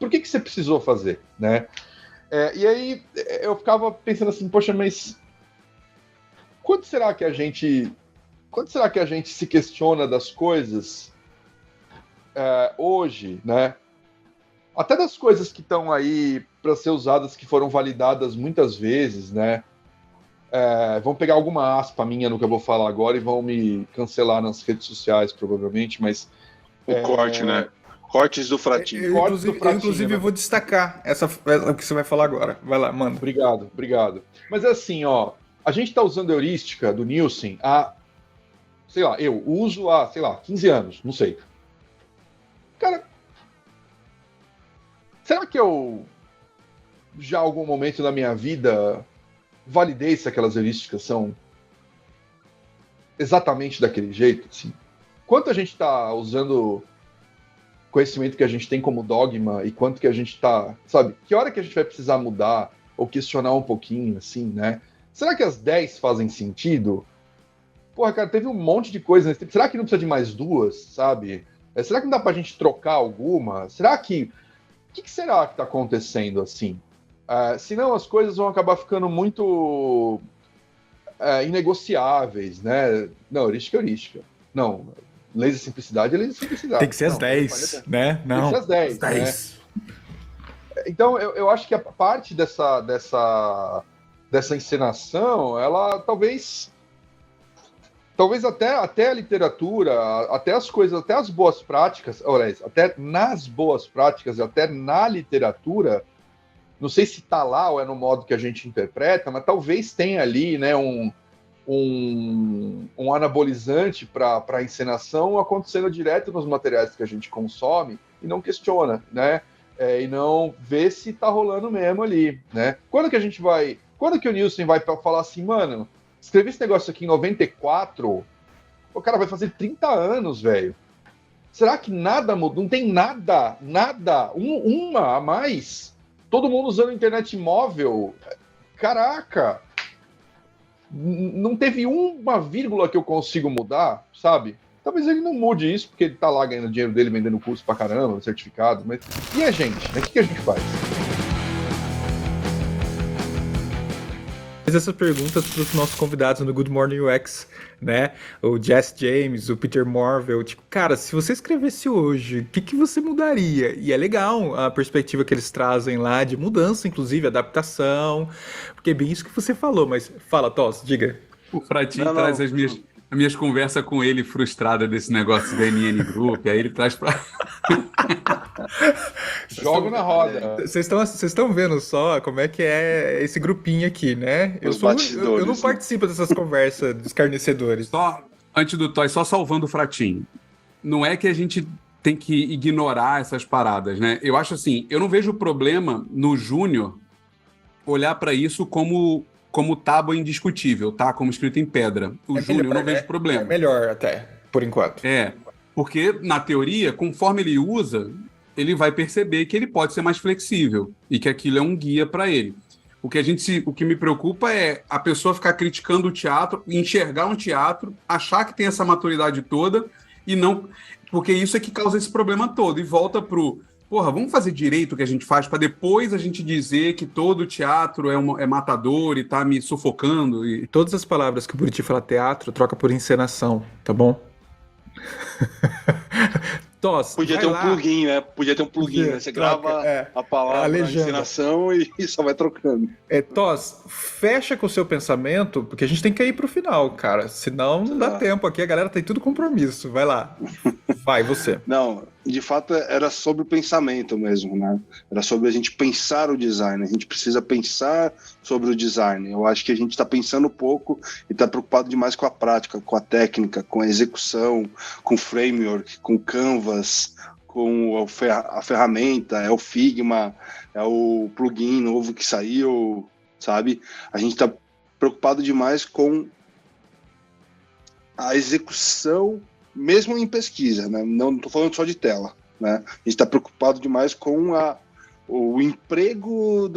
que você precisou fazer, né? E aí eu ficava pensando assim, poxa, mas quando será que a gente se questiona das coisas hoje, né? Até das coisas que estão aí para ser usadas, que foram validadas muitas vezes, né? Vão pegar alguma aspa minha no que eu vou falar agora e vão me cancelar nas redes sociais, provavelmente, mas... corte, né? Cortes do Fratin. Inclusive, eu vou destacar o que você vai falar agora. Vai lá, manda. Obrigado. Mas assim, ó, a gente está usando a heurística do Nielsen sei lá, eu uso há, sei lá, 15 anos, não sei. Cara, será que eu já algum momento na minha vida validei se aquelas heurísticas são exatamente daquele jeito, assim? Quanto a gente está usando conhecimento que a gente tem como dogma e quanto que a gente está, sabe? Que hora que a gente vai precisar mudar ou questionar um pouquinho, assim, né? Será que as 10 fazem sentido? Porra, cara, teve um monte de coisa nesse tempo. Será que não precisa de mais 2, sabe? Será que não dá pra gente trocar alguma? Será que... O que será que tá acontecendo, assim? Senão as coisas vão acabar ficando muito inegociáveis, né? Não, heurística é heurística. Não, leis de simplicidade é leis de simplicidade. Tem que ser as 10, né? Não. Tem que ser as 10. Né? Então, eu acho que a parte dessa encenação, ela talvez até a literatura, até as coisas, até as boas práticas, até nas boas práticas, até na literatura, não sei se está lá ou é no modo que a gente interpreta, mas talvez tenha ali, né, um anabolizante para a encenação acontecendo direto nos materiais que a gente consome e não questiona, né? E não vê se está rolando mesmo ali, né? Quando que o Nielsen vai falar assim, mano, escrevi esse negócio aqui em 94, o cara vai fazer 30 anos, velho. Será que nada mudou? Não tem nada, uma a mais? Todo mundo usando internet móvel. Caraca! Não teve uma vírgula que eu consigo mudar, sabe? Talvez ele não mude isso, porque ele tá lá ganhando dinheiro dele, vendendo curso pra caramba, certificado. Mas e a gente, né? O que a gente faz? Fiz essas perguntas para os nossos convidados no Good Morning UX, né? O Jess James, o Peter Morville. Tipo, cara, se você escrevesse hoje, o que você mudaria? E é legal a perspectiva que eles trazem lá de mudança, inclusive, adaptação. Porque é bem isso que você falou, mas fala, Toss, diga. O Fratinho traz as minhas conversas com ele frustrada desse negócio da NN Group, aí ele traz para... Jogo na roda. Vocês estão vendo só como é que é esse grupinho aqui, né? Os bastidores, eu não participo dessas conversas escarnecedores. Só, antes do Toy, só salvando o Fratinho. Não é que a gente tem que ignorar essas paradas, né? Eu acho assim, eu não vejo problema no Júnior olhar para isso como tábua indiscutível, tá? Como escrito em pedra. O Júnior, eu não vejo problema. É melhor até, por enquanto. Porque, na teoria, conforme ele usa, ele vai perceber que ele pode ser mais flexível e que aquilo é um guia para ele. O que me preocupa é a pessoa ficar criticando o teatro, enxergar um teatro, achar que tem essa maturidade toda e não... Porque isso é que causa esse problema todo. E volta pro... Porra, vamos fazer direito o que a gente faz para depois a gente dizer que todo teatro é matador e tá me sufocando. E... Todas as palavras que o Buriti fala teatro, troca por encenação, tá bom? Toss, podia ter um plugin, né? Podia ter um plugin, né? Você grava a palavra, a encenação e só vai trocando. Toss, fecha com o seu pensamento, porque a gente tem que ir pro final, cara. Senão não dá tempo aqui, a galera tem tudo compromisso. Vai lá. Vai, você. Não, de fato era sobre o pensamento mesmo, né? Era sobre a gente pensar o design. A gente precisa pensar sobre o design. Eu acho que a gente está pensando pouco e está preocupado demais com a prática, com a técnica, com a execução, com o framework, com o Canvas, com a ferramenta, é o Figma, é o plugin novo que saiu, sabe? A gente está preocupado demais com a execução, mesmo em pesquisa, né? Não estou falando só de tela, né? A gente está preocupado demais com o emprego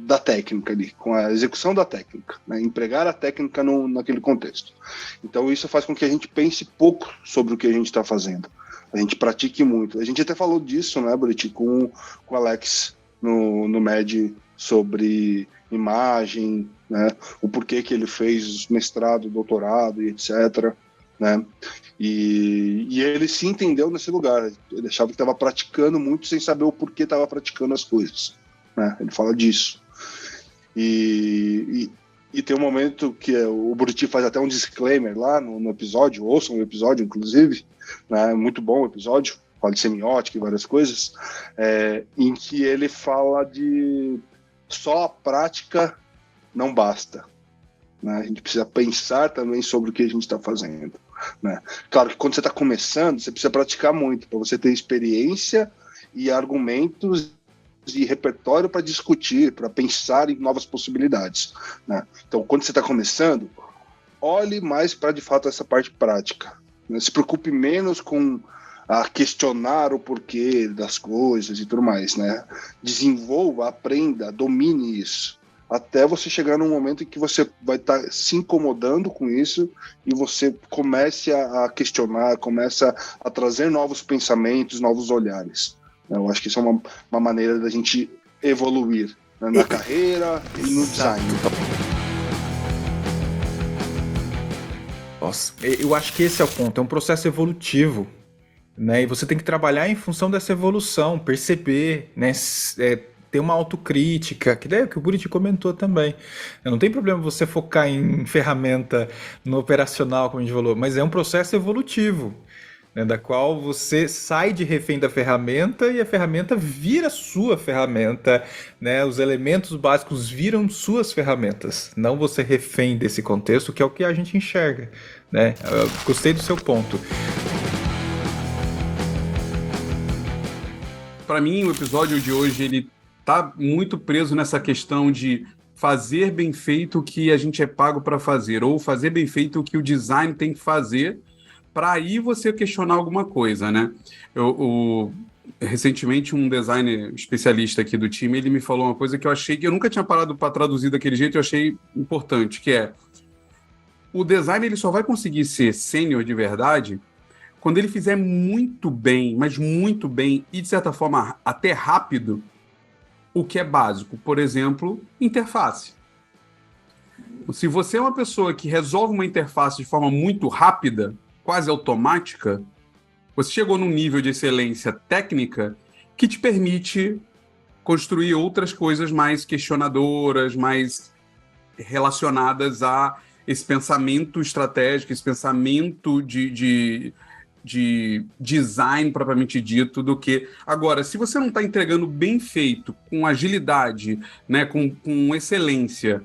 da técnica ali, com a execução da técnica, né? Empregar a técnica naquele contexto. Então isso faz com que a gente pense pouco sobre o que a gente está fazendo. A gente pratique muito. A gente até falou disso, né, Buriti, com o Alex no MED sobre imagem, né? O porquê que ele fez mestrado, doutorado e etc., né? E ele se entendeu nesse lugar. Ele achava que estava praticando muito sem saber o porquê estava praticando as coisas, né? Ele fala disso. E tem um momento que o Buriti faz até um disclaimer lá no episódio, ouçam o episódio, inclusive, né? Muito bom o episódio, fala de semiótica e várias coisas, em que ele fala de só a prática não basta, né? A gente precisa pensar também sobre o que a gente está fazendo, né? Claro que quando você está começando, você precisa praticar muito, para você ter experiência e argumentos e repertório para discutir, para pensar em novas possibilidades, né? Então, quando você está começando, olhe mais para, de fato, essa parte prática, né? Se preocupe menos com questionar o porquê das coisas e tudo mais, né? Desenvolva, aprenda, domine isso, até você chegar num momento em que você vai estar se incomodando com isso e você comece a questionar, começa a trazer novos pensamentos, novos olhares. Eu acho que isso é uma maneira da gente evoluir, né, na carreira e no design. Nossa, eu acho que esse é o ponto, é um processo evolutivo, né? E você tem que trabalhar em função dessa evolução, perceber, né? Ter uma autocrítica, que é o que o Buriti comentou também. Não tem problema você focar em ferramenta no operacional, como a gente falou, mas é um processo evolutivo, né, da qual você sai de refém da ferramenta e a ferramenta vira sua ferramenta, né? Os elementos básicos viram suas ferramentas, não você refém desse contexto, que é o que a gente enxerga, né? Eu gostei do seu ponto. Para mim, o episódio de hoje, ele tá muito preso nessa questão de fazer bem feito o que a gente é pago para fazer, ou fazer bem feito o que o design tem que fazer, para aí você questionar alguma coisa, né? Recentemente, um designer especialista aqui do time, ele me falou uma coisa que eu achei que eu nunca tinha parado para traduzir daquele jeito, eu achei importante, que é o design ele só vai conseguir ser sênior de verdade quando ele fizer muito bem, mas muito bem, e de certa forma até rápido, o que é básico. Por exemplo, interface. se você é uma pessoa que resolve uma interface de forma muito rápida, quase automática, você chegou num nível de excelência técnica que te permite construir outras coisas mais questionadoras, mais relacionadas a esse pensamento estratégico, esse pensamento de design propriamente dito, do que... Agora, se você não está entregando bem feito, com agilidade, né, com excelência,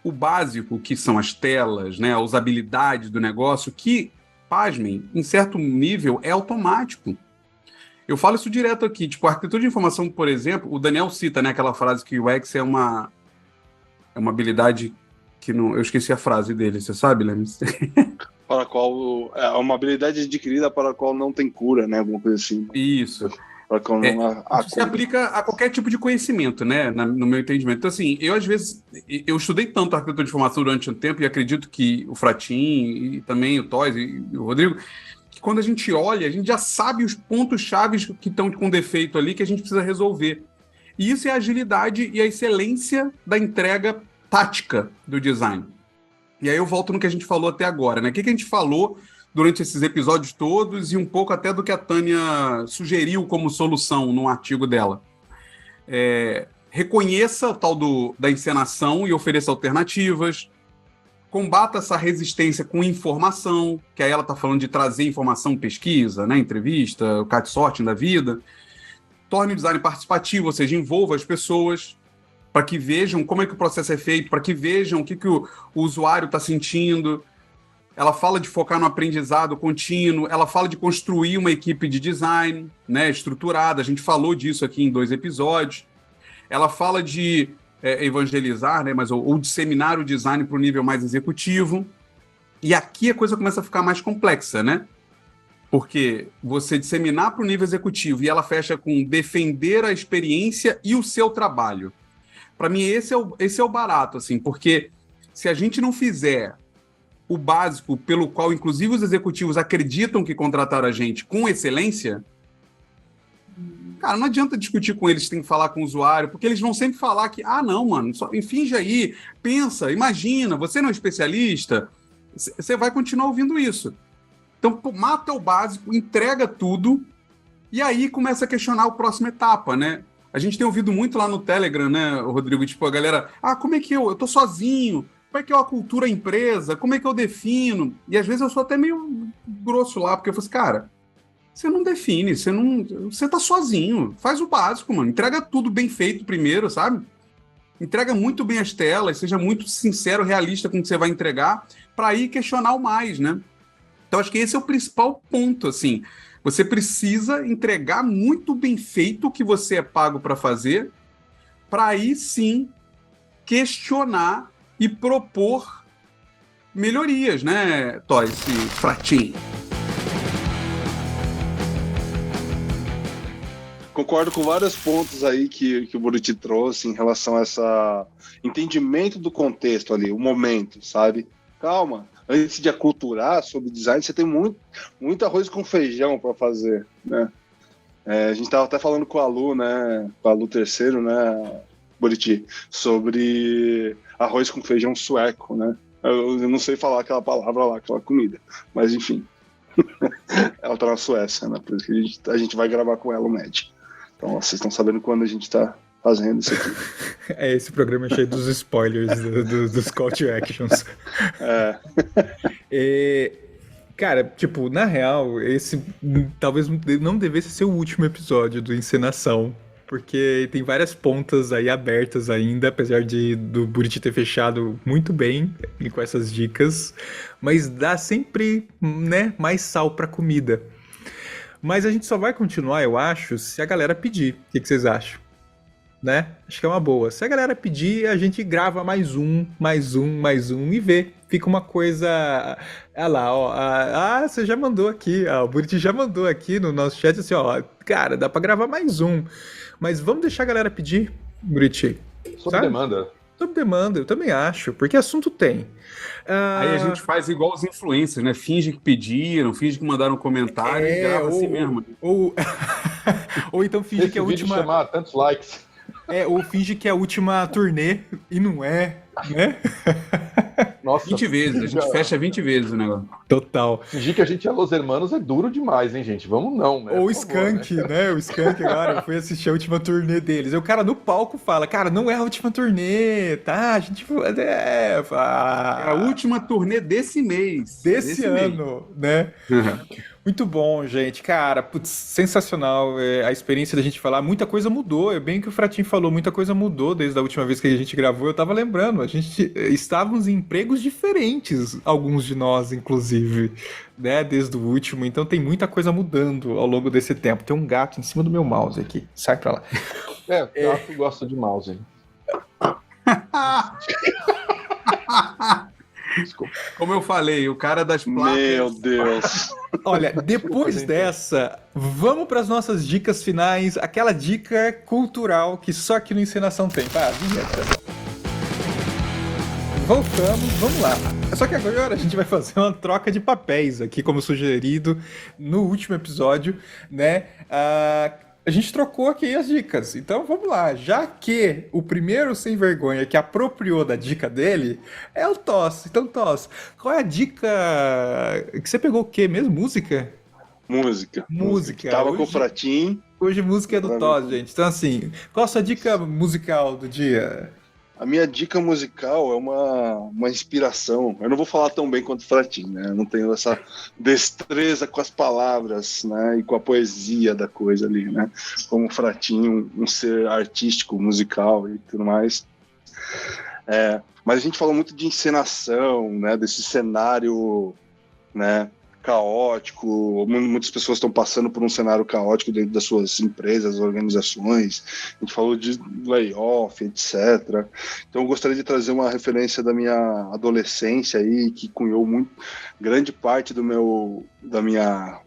o básico, que são as telas, né, a usabilidade do negócio, que, pasmem, em certo nível, é automático. Eu falo isso direto aqui, tipo, a arquitetura de informação, por exemplo, o Daniel cita, né, aquela frase que o UX é uma habilidade que não... Eu esqueci a frase dele, você sabe, Lemes? Para a qual é uma habilidade adquirida para a qual não tem cura, né? Alguma coisa assim. Isso. Para a qual não há Isso se cura. aplica a qualquer tipo de conhecimento, né? No meu entendimento. Então, assim, eu às vezes... Eu estudei tanto a arquitetura de informação durante um tempo e acredito que o Fratin e também o Toys e o Rodrigo, que quando a gente olha, a gente já sabe os pontos chaves que estão com defeito ali que a gente precisa resolver. E isso é a agilidade e a excelência da entrega tática do design. E aí eu volto no que a gente falou até agora, né? O que a gente falou durante esses episódios todos e um pouco até do que a Tânia sugeriu como solução num artigo dela. Reconheça o tal da encenação e ofereça alternativas, combata essa resistência com informação, que aí ela está falando de trazer informação, pesquisa, né? Entrevista, o cat sorting da vida. Torne o design participativo, ou seja, envolva as pessoas, para que vejam como é que o processo é feito, para que vejam o que o usuário está sentindo. Ela fala de focar no aprendizado contínuo, ela fala de construir uma equipe de design, né, estruturada, a gente falou disso aqui em 2 episódios. Ela fala de evangelizar, né, ou disseminar o design para o nível mais executivo. E aqui a coisa começa a ficar mais complexa, né? Porque você disseminar para o nível executivo e ela fecha com defender a experiência e o seu trabalho. Para mim, esse é o barato, assim, porque se a gente não fizer o básico pelo qual, inclusive, os executivos acreditam que contrataram a gente com excelência, cara, não adianta discutir com eles, tem que falar com o usuário, porque eles vão sempre falar que, não, mano, finge aí, pensa, imagina, você não é especialista, você vai continuar ouvindo isso. Então, mata o básico, entrega tudo, e aí começa a questionar a próxima etapa, né? A gente tem ouvido muito lá no Telegram, né, Rodrigo? Tipo, a galera, como é que eu tô sozinho? Como é que é a cultura empresa? Como é que eu defino? E às vezes eu sou até meio grosso lá, porque eu falo assim, cara, você não define, você tá sozinho. Faz o básico, mano. Entrega tudo bem feito primeiro, sabe? Entrega muito bem as telas, seja muito sincero, realista com o que você vai entregar, para aí questionar o mais, né? Então acho que esse é o principal ponto, assim. Você precisa entregar muito bem feito o que você é pago para fazer, para aí sim questionar e propor melhorias, né, Toys e Fratin? Concordo com vários pontos aí que o Buriti trouxe em relação a esse entendimento do contexto ali, o momento, sabe? Calma. Antes de aculturar sobre design, você tem muito arroz com feijão para fazer, né? A gente estava até falando com a Lu, né? Com a Lu terceiro, né, Buriti, sobre arroz com feijão sueco, né? Eu não sei falar aquela palavra lá, aquela comida, mas enfim. Ela tá na Suécia, né? Por isso que a gente vai gravar com ela o MED. Então, vocês estão sabendo quando a gente tá fazendo isso aqui. Esse programa é cheio dos spoilers dos call to actions. Cara, tipo, na real, esse talvez não devesse ser o último episódio do Encenação, porque tem várias pontas aí abertas ainda, apesar do Buriti ter fechado muito bem com essas dicas, mas dá sempre, né, mais sal pra comida. Mas a gente só vai continuar, eu acho, se a galera pedir. O que vocês acham? Né? Acho que é uma boa. Se a galera pedir, a gente grava mais um e vê. Fica uma coisa... Olha lá, ó. Você já mandou aqui. O Buriti já mandou aqui no nosso chat assim, ó. Cara, dá pra gravar mais um. Mas vamos deixar a galera pedir, Buriti. Sob demanda. Sob demanda, eu também acho. Porque assunto tem. Aí a gente faz igual os influencers, né? Finge que pediram, finge que mandaram um comentário e grava assim mesmo. Ou então finge que é a última... chamar tantos likes. Ou finge que é a última turnê e não é, né? Nossa, 20 vezes, a gente fecha 20 vezes o negócio. Total. fingir que a gente é Los Hermanos é duro demais, hein, gente? Vamos não, né? Ou o Por favor, Skank, né? O Skank agora foi assistir a última turnê deles. Aí o cara no palco fala, cara, não é a última turnê, tá? A gente... É a última turnê desse mês. Desse ano, né? Muito bom, gente. Cara, putz, sensacional a experiência da gente falar. Muita coisa mudou. É bem o que o Fratinho falou. Muita coisa mudou desde a última vez que a gente gravou. Eu tava lembrando. A gente estávamos em empregos diferentes, alguns de nós, inclusive, né? Desde o último. Então tem muita coisa mudando ao longo desse tempo. Tem um gato em cima do meu mouse aqui. Sai pra lá. Gato gosta de mouse, hein? Desculpa. Como eu falei, o cara das placas. Meu Deus. Olha, depois dessa, vamos para as nossas dicas finais. Aquela dica cultural que só aqui no Encenação tem. Tá, vinheta. Voltamos, vamos lá. Só que agora a gente vai fazer uma troca de papéis aqui, como sugerido no último episódio, né? A gente trocou aqui as dicas. Então vamos lá. Já que o primeiro sem vergonha que apropriou da dica dele é o Toss. Então, Toss, qual é a dica que você pegou? O quê mesmo? Música? Música. Tava com o Fratinho. Hoje música é do Toss, gente. Então, assim, qual a sua dica musical do dia? A minha dica musical é uma inspiração. Eu não vou falar tão bem quanto o Fratinho, né? Eu não tenho essa destreza com as palavras, né? E com a poesia da coisa ali, né? Como o Fratinho, um ser artístico, musical e tudo mais. Mas a gente falou muito de encenação, né? Desse cenário, né? Caótico, muitas pessoas estão passando por um cenário caótico dentro das suas empresas, organizações. A gente falou de layoff, etc. Então eu gostaria de trazer uma referência da minha adolescência aí, que cunhou muito grande parte da minha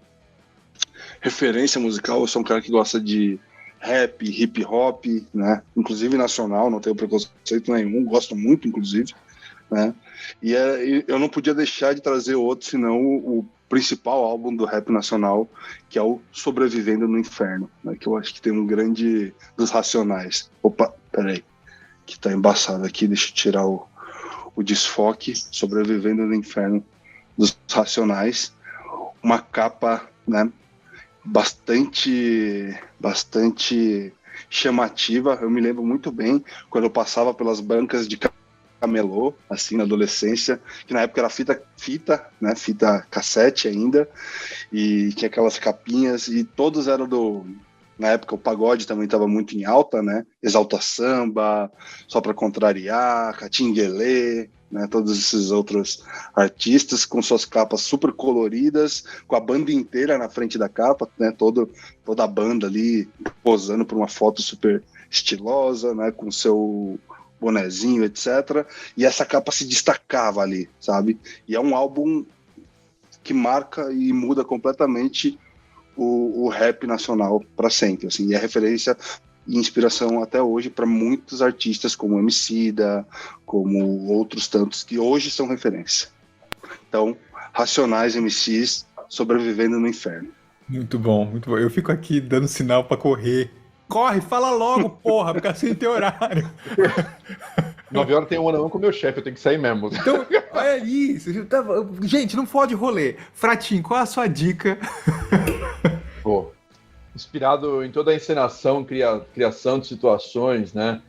referência musical. Eu sou um cara que gosta de rap, hip hop, né? Inclusive nacional, não tenho preconceito nenhum, gosto muito, inclusive, né? E eu não podia deixar de trazer outro, senão o principal álbum do rap nacional, que é o Sobrevivendo no Inferno, né? Que eu acho que tem um grande dos Racionais. Opa, peraí, que tá embaçado aqui, deixa eu tirar o desfoque. Sobrevivendo no Inferno dos Racionais, uma capa, né, bastante chamativa. Eu me lembro muito bem quando eu passava pelas bancas de camelô, assim, na adolescência, que na época era fita, né, fita cassete ainda, e tinha aquelas capinhas, e todos eram na época o pagode também estava muito em alta, né, Exalta Samba, Só Pra Contrariar, Catinguelê, né, todos esses outros artistas com suas capas super coloridas, com a banda inteira na frente da capa, né, toda a banda ali posando por uma foto super estilosa, né, com seu bonezinho, etc. E essa capa se destacava ali, sabe? E é um álbum que marca e muda completamente o rap nacional para sempre, assim. E é referência e inspiração até hoje para muitos artistas como Emicida, como outros tantos que hoje são referência. Então, Racionais, MCs, Sobrevivendo no Inferno. Muito bom, muito bom. Eu fico aqui dando sinal para correr. Corre, fala logo, porra, porque assim tem horário. 9 horas tem um ano com o meu chefe, eu tenho que sair mesmo. Então, olha aí. Gente, não pode rolê. Fratinho, qual é a sua dica? Pô, inspirado em toda a encenação, criação de situações, né?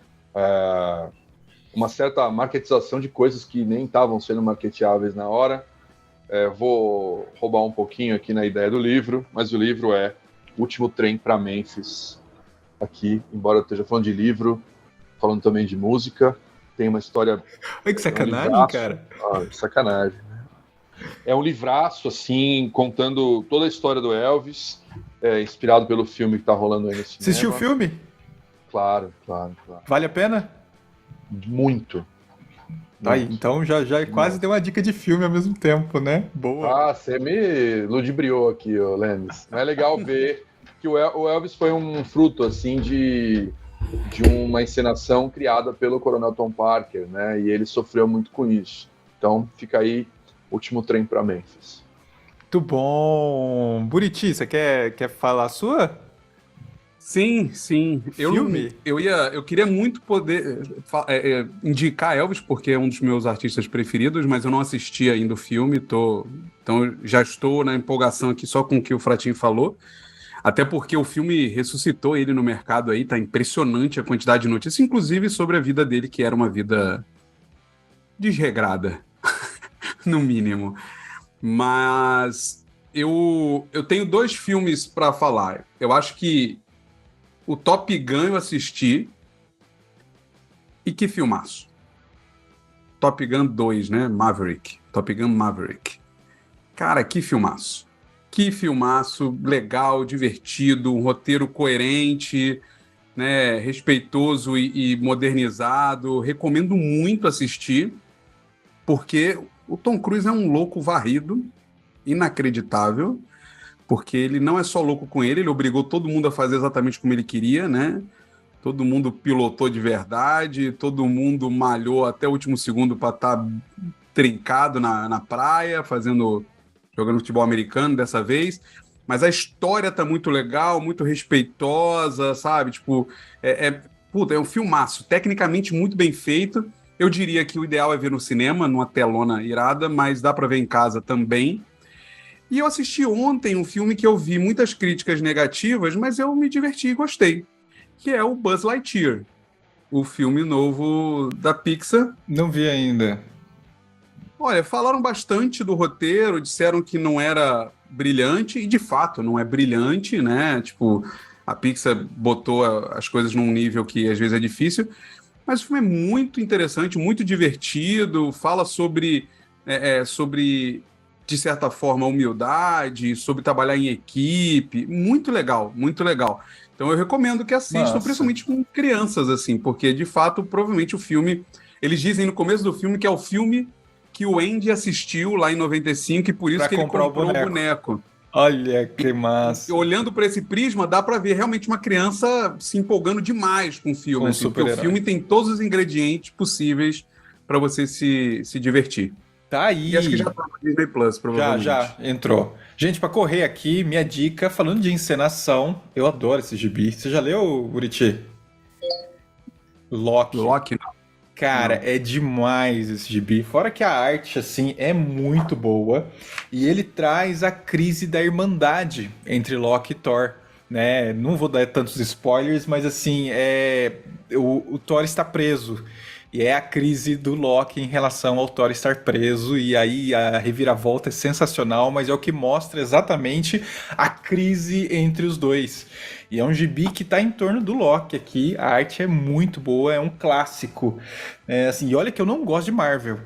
Uma certa marketização de coisas que nem estavam sendo marketeáveis na hora. Vou roubar um pouquinho aqui na ideia do livro, mas o livro é Último Trem para Memphis. Aqui, embora eu esteja falando de livro, falando também de música, tem uma história... Ai, que sacanagem, cara. Sacanagem, né? É um livraço, assim, contando toda a história do Elvis, inspirado pelo filme que está rolando aí no cinema. Assistiu o filme? Claro. Vale a pena? Muito. Aí, então já quase deu uma dica de filme ao mesmo tempo, né? Boa. Você me ludibriou aqui, Lemes. É legal ver que o Elvis foi um fruto, assim, de uma encenação criada pelo Coronel Tom Parker, né? E ele sofreu muito com isso. Então, fica aí, Último Trem para Memphis. Muito bom. Buriti, você quer falar a sua? Sim, sim. Filme? Eu queria muito poder indicar Elvis, porque é um dos meus artistas preferidos, mas eu não assisti ainda o filme, então já estou na empolgação aqui só com o que o Fratinho falou. Até porque o filme ressuscitou ele no mercado aí, tá impressionante a quantidade de notícias, inclusive sobre a vida dele, que era uma vida desregrada, no mínimo. Mas eu tenho 2 filmes para falar. Eu acho que o Top Gun eu assisti. E que filmaço. Top Gun 2, né? Maverick. Top Gun Maverick. Cara, que filmaço. Que filmaço legal, divertido, um roteiro coerente, né? Respeitoso e modernizado. Recomendo muito assistir, porque o Tom Cruise é um louco varrido, inacreditável, porque ele não é só louco com ele obrigou todo mundo a fazer exatamente como ele queria, né? Todo mundo pilotou de verdade, todo mundo malhou até o último segundo para estar trincado na praia, jogando futebol americano dessa vez. Mas a história tá muito legal, muito respeitosa, sabe? Tipo, é um filmaço, tecnicamente muito bem feito. Eu diria que o ideal é ver no cinema, numa telona irada, mas dá para ver em casa também. E eu assisti ontem um filme que eu vi muitas críticas negativas, mas eu me diverti e gostei, que é o Buzz Lightyear, o filme novo da Pixar. Não vi ainda. Olha, falaram bastante do roteiro, disseram que não era brilhante, e de fato não é brilhante, né? Tipo, a Pixar botou as coisas num nível que às vezes é difícil, mas o filme é muito interessante, muito divertido, fala sobre, de certa forma, humildade, sobre trabalhar em equipe, muito legal, muito legal. Então eu recomendo que assistam, Nossa. principalmente com crianças, assim, porque de fato, provavelmente o filme, eles dizem no começo do filme que é o filme que o Andy assistiu lá em 95 e por isso Pra que ele comprar o comprou o boneco. Olha que massa. Olhando para esse prisma, dá para ver realmente uma criança se empolgando demais com o filme, Com assim, porque o super-herói. filme tem todos os ingredientes possíveis para você se divertir. Tá aí. E acho que já tá no Disney Plus, provavelmente. Já entrou. Gente, pra correr aqui, minha dica, falando de encenação, eu adoro esse gibi. Você já leu, Buriti? Loki. Loki, não. Cara, é demais esse gibi. Fora que a arte, assim, é muito boa. E ele traz a crise da irmandade entre Loki e Thor, né? Não vou dar tantos spoilers, mas assim, o Thor está preso. E é a crise do Loki em relação ao Thor estar preso. E aí a reviravolta é sensacional, mas é o que mostra exatamente a crise entre os dois. E é um gibi que tá em torno do Loki aqui. A arte é muito boa, é um clássico. Assim, e olha que eu não gosto de Marvel,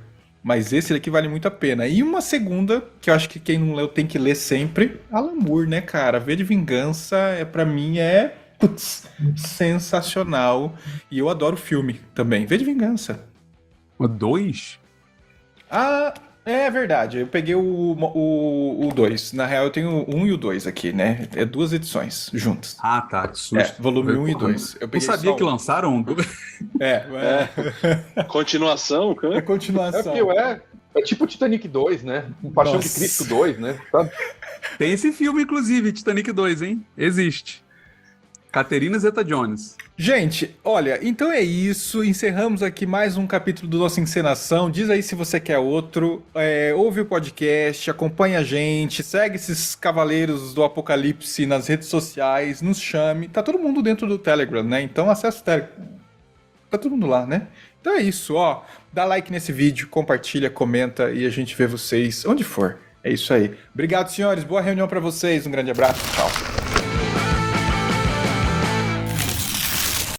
mas esse daqui vale muito a pena. E uma segunda, que eu acho que quem não leu tem que ler sempre, Alan Moore, né, cara? V de Vingança, pra mim, sensacional. E eu adoro o filme também. V de Vingança. O 2? Ah, é verdade. Eu peguei o 2. Na real, eu tenho o 1 e o 2 aqui, né? É 2 edições juntas. Ah, tá. Que susto. Volume 1 e 2. Eu Não peguei sabia só que um. lançaram um 2. Continuação, É cara. continuação. É tipo Titanic 2, né? Um Paixão Nossa. de Cristo 2, né? Sabe? Tem esse filme, inclusive, Titanic 2, hein? Existe. Catherine Zeta-Jones. Gente, olha, então é isso. Encerramos aqui mais um capítulo do Nossa Encenação. Diz aí se você quer outro. Ouve o podcast, acompanha a gente, segue esses cavaleiros do apocalipse nas redes sociais, nos chame. Tá todo mundo dentro do Telegram, né? Então acessa o Telegram. Tá todo mundo lá, né? Então é isso, ó. Dá like nesse vídeo, compartilha, comenta e a gente vê vocês onde for. É isso aí. Obrigado, senhores. Boa reunião pra vocês. Um grande abraço. Tchau.